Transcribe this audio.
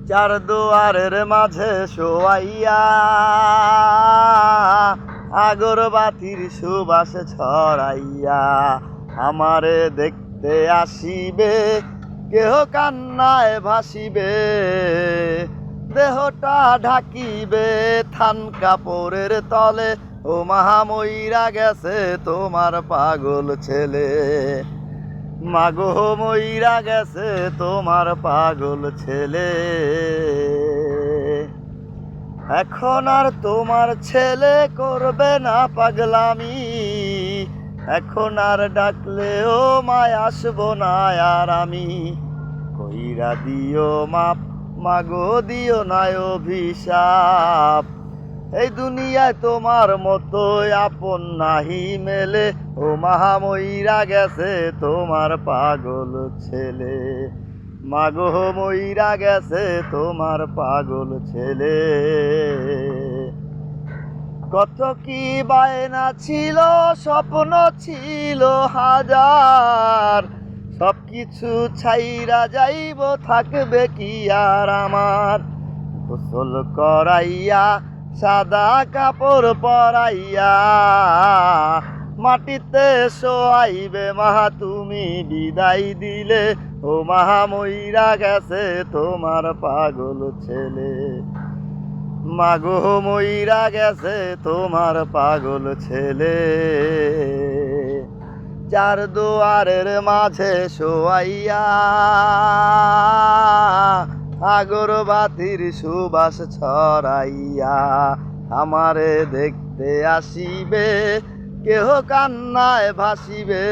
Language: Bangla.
চার দুয়ারের মাঝে শোয়াইয়া আগরবাতির সুবাস ছড়াইয়া আমারে দেখতে আসিবে, কেহ কান্নায় ভাসিবে, দেহটা ঢাকিবে থান কাপড়ের তলে। ও মাহা মইরা গেছে তোমার পাগল ছেলে, মাগো মইরা গেছে তোমার পাগল ছেলে। এখন আর তোমার ছেলে করবে না পাগলামি, এখন আর ডাকলেও মায় আসবো না আর আমি। কইরা দিও মাপ মাগো, দিও না অভিশাপ, এই দুনিয়ায় তোমার মতো আপন নাহি মেলে। ও মাহা মইরা গেছে তোমার পাগল ছেলে, মাগো মইরা গেছে তোমার পাগল ছেলে। কত কি বায়না ছিল, স্বপ্ন ছিল হাজার, সব কিছু ছাইরা যাইব, থাকবে কি আর আমার। গোসল করাইয়া সাদা কাপড় পরাইয়া মাটিতে শোয়াইবে মাহা তুমি বিদায় দিলে। ও মাহা মইরা গেছে তোমার পাগল ছেলে, মাগো মইরা গেছে তোমার পাগল ছেলে। চার দুয়ারের মাঝে শোয়াইয়া আগরবাতির সুবাস ছড়াইয়া আমারে দেখতে আসিবে, কেহ কান্নায় ভাসিবে,